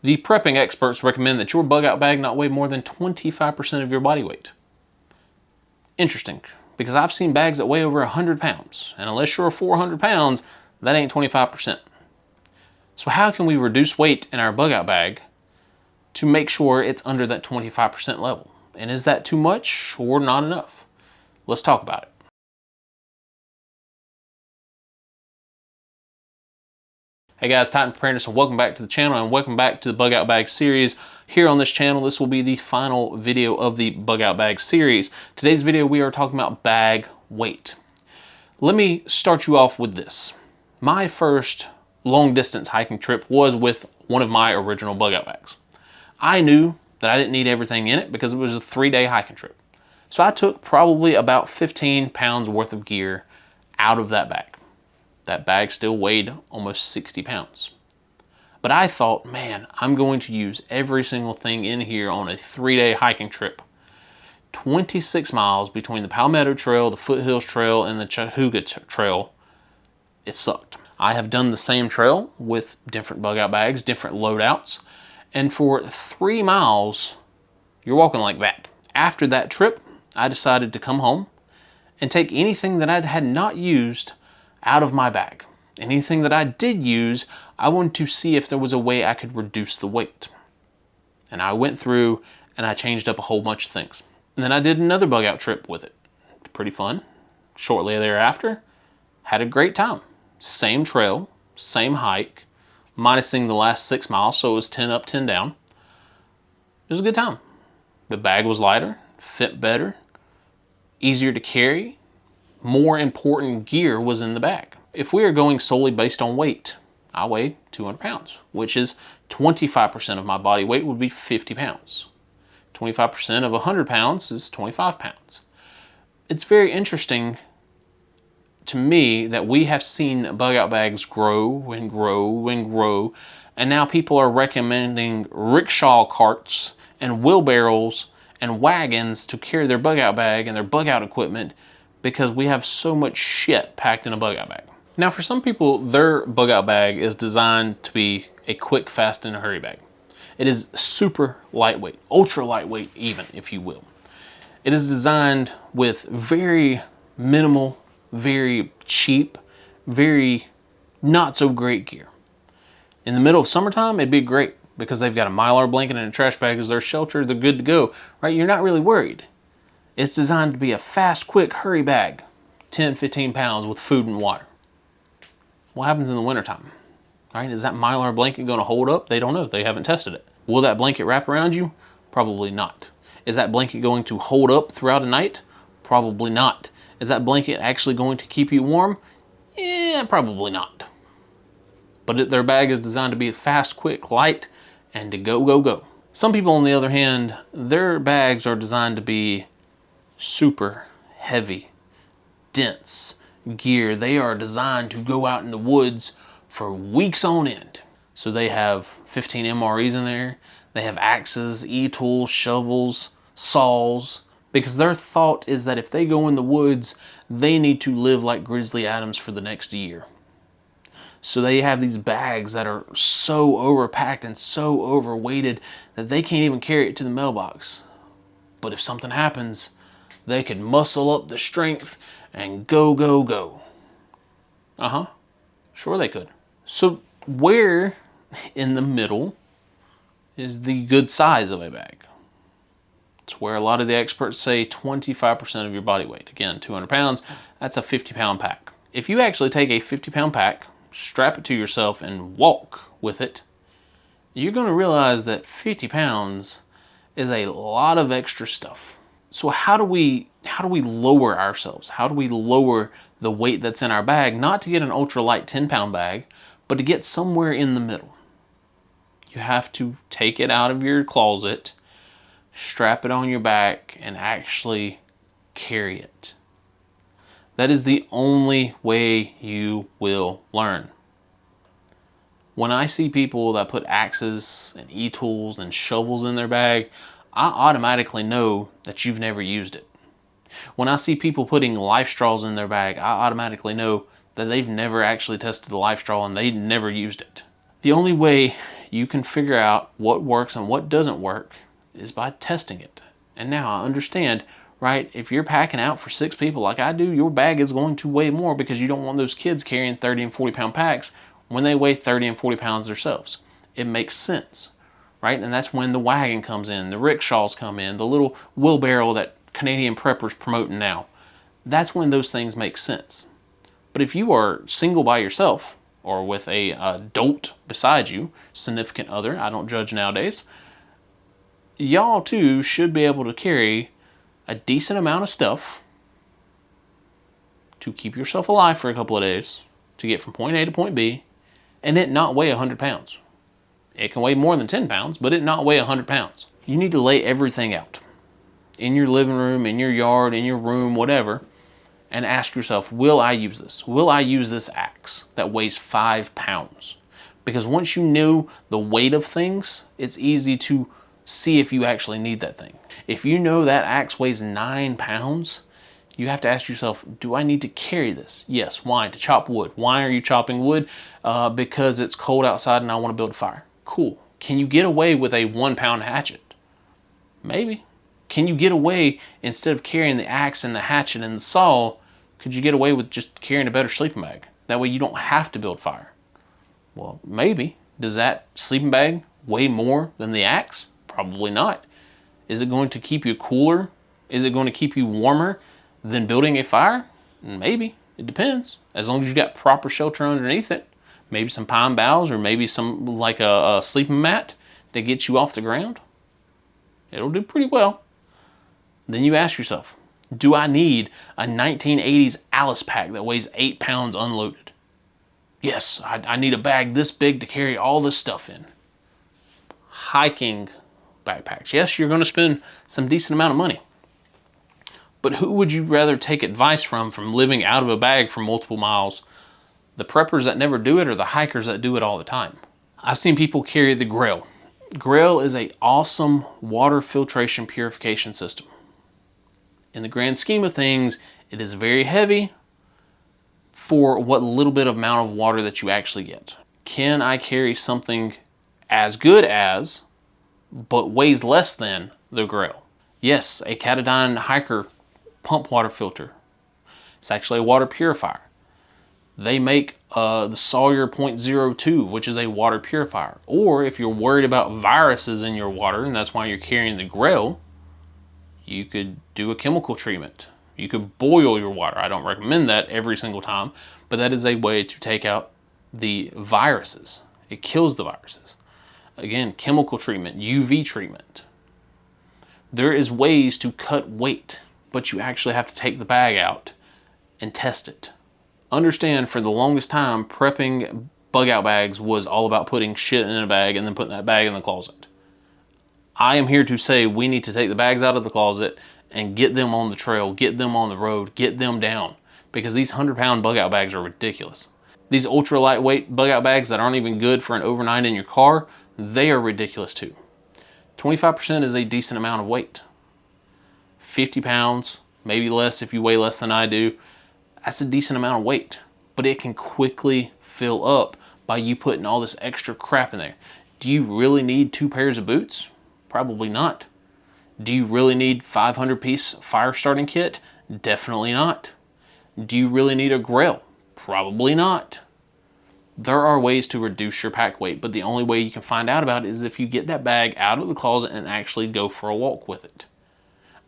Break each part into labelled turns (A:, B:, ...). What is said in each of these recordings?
A: The prepping experts recommend that your bug out bag not weigh more than 25% of your body weight. Interesting, because I've seen bags that weigh over 100 pounds, and unless you're 400 pounds, that ain't 25%. So how can we reduce weight in our bug out bag to make sure it's under that 25% level? And is that too much or not enough? Let's talk about it. Hey guys, Titan Preparedness, and welcome back to the channel, and welcome back to the Bug Out Bag series. Here on this channel, this will be the final video of the Bug Out Bag series. Today's video, we are talking about bag weight. Let me start you off with this. My first long distance hiking trip was with one of my original bug out bags. I knew that I didn't need everything in it because it was a 3-day hiking trip. So I took probably about 15 pounds worth of gear out of that bag. That bag still weighed almost 60 pounds. But I thought, man, I'm going to use every single thing in here on a 3-day hiking trip. 26 miles between the Palmetto Trail, the Foothills Trail, and the Chahuga Trail. It sucked. I have done the same trail with different bug out bags, different loadouts, and for 3 miles, you're walking like that. After that trip, I decided to come home and take anything that I had not used out of my bag. Anything that I did use, I wanted to see if there was a way I could reduce the weight. And I went through and I changed up a whole bunch of things. And then I did another bug out trip with it. Pretty fun. Shortly thereafter, had a great time. Same trail, same hike, minusing the last 6 miles, so it was 10 up, 10 down. It was a good time. The bag was lighter, fit better, easier to carry. More important gear was in the bag. If we are going solely based on weight, I weigh 200 pounds, which is 25% of my body weight would be 50 pounds. 25% of 100 pounds is 25 pounds. It's very interesting to me that we have seen bug out bags grow and grow and grow, and now people are recommending rickshaw carts and wheelbarrows and wagons to carry their bug out bag and their bug out equipment because we have so much shit packed in a bug out bag. Now for some people, their bug out bag is designed to be a quick, fast, and a hurry bag. It is super lightweight, ultra lightweight even, if you will. It is designed with very minimal, very cheap, very not so great gear. In the middle of summertime, it'd be great because they've got a Mylar blanket and a trash bag as their shelter. They're good to go, right? You're not really worried. It's designed to be a fast, quick, hurry bag, 10, 15 pounds with food and water. What happens in the wintertime? Right? Is that Mylar blanket going to hold up? They don't know. They haven't tested it. Will that blanket wrap around you? Probably not. Is that blanket going to hold up throughout a night? Probably not. Is that blanket actually going to keep you warm? Probably not. But their bag is designed to be fast, quick, light, and to go, go, go. Some people, on the other hand, their bags are designed to be super heavy, dense gear. They are designed to go out in the woods for weeks on end. So they have 15 MREs in there. They have axes, e-tools, shovels, saws, because their thought is that if they go in the woods, they need to live like Grizzly Adams for the next year. So they have these bags that are so overpacked and so overweighted that they can't even carry it to the mailbox. But if something happens, they can muscle up the strength and go, go, go. Sure they could. So where in the middle is the good size of a bag? It's where a lot of the experts say 25% of your body weight. Again, 200 pounds, that's a 50-pound pack. If you actually take a 50-pound pack, strap it to yourself, and walk with it, you're going to realize that 50 pounds is a lot of extra stuff. So how do we lower ourselves? How do we lower the weight that's in our bag? Not to get an ultralight 10-pound bag, but to get somewhere in the middle. You have to take it out of your closet, strap it on your back, and actually carry it. That is the only way you will learn. When I see people that put axes and e-tools and shovels in their bag, I automatically know that you've never used it. When I see people putting life straws in their bag, I automatically know that they've never actually tested the life straw and they've never used it. The only way you can figure out what works and what doesn't work is by testing it. And now I understand, right? If you're packing out for 6 people like I do, your bag is going to weigh more because you don't want those kids carrying 30 and 40 pound packs when they weigh 30 and 40 pounds themselves. It makes sense, right? And that's when the wagon comes in, the rickshaws come in, the little wheelbarrow that Canadian Prepper's promoting now. That's when those things make sense. But if you are single by yourself or with a adult beside you, significant other, I don't judge nowadays, y'all too should be able to carry a decent amount of stuff to keep yourself alive for a couple of days, to get from point A to point B, and it not weigh 100 pounds. It can weigh more than 10 pounds, but it not weigh 100 pounds. You need to lay everything out in your living room, in your yard, in your room, whatever, and ask yourself, will I use this? Will I use this axe that weighs 5 pounds? Because once you know the weight of things, it's easy to see if you actually need that thing. If you know that axe weighs 9 pounds, you have to ask yourself, do I need to carry this? Yes. Why? To chop wood. Why are you chopping wood? Because it's cold outside and I want to build a fire. Cool. Can you get away with a 1 pound hatchet? Maybe. Can you get away, instead of carrying the axe and the hatchet and the saw, could you get away with just carrying a better sleeping bag? That way you don't have to build fire. Well, maybe. Does that sleeping bag weigh more than the axe? Probably not. Is it going to keep you cooler? Is it going to keep you warmer than building a fire? Maybe. It depends. As long as you got proper shelter underneath it. Maybe some pine boughs or maybe some like a sleeping mat that gets you off the ground. It'll do pretty well. Then you ask yourself, do I need a 1980s Alice pack that weighs 8 pounds unloaded? Yes, I need a bag this big to carry all this stuff in. Hiking backpacks. Yes, you're going to spend some decent amount of money. But who would you rather take advice from living out of a bag for multiple miles? The preppers that never do it or the hikers that do it all the time? I've seen people carry the Grail. Grail is an awesome water filtration purification system. In the grand scheme of things, it is very heavy for what little bit of amount of water that you actually get. Can I carry something as good as, but weighs less than, the Grail? Yes, a Katadyn Hiker pump water filter. It's actually a water purifier. They make the Sawyer .02, which is a water purifier. Or if you're worried about viruses in your water, and that's why you're carrying the Grail, you could do a chemical treatment. You could boil your water. I don't recommend that every single time, but that is a way to take out the viruses. It kills the viruses. Again, chemical treatment, UV treatment. There is ways to cut weight, but you actually have to take the bag out and test it. Understand, for the longest time, prepping bug out bags was all about putting shit in a bag and then putting that bag in the closet. I am here to say we need to take the bags out of the closet and get them on the trail, get them on the road, get them down, because these 100-pound bug out bags are ridiculous. These ultra lightweight bug out bags that aren't even good for an overnight in your car, they are ridiculous too. 25% is a decent amount of weight. 50 pounds, maybe less if you weigh less than I do, that's a decent amount of weight, but it can quickly fill up by you putting all this extra crap in there. Do you really need 2 pairs of boots? Probably not. Do you really need 500-piece fire starting kit? Definitely not. Do you really need a Grail? Probably not. There are ways to reduce your pack weight, but the only way you can find out about it is if you get that bag out of the closet and actually go for a walk with it.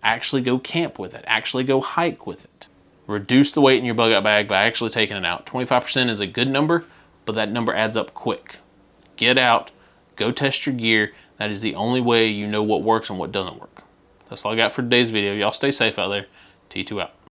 A: Actually go camp with it. Actually go hike with it. Reduce the weight in your bug out bag by actually taking it out. 25% is a good number, but that number adds up quick. Get out, go test your gear. That is the only way you know what works and what doesn't work. That's all I got for today's video. Y'all stay safe out there. T2 out.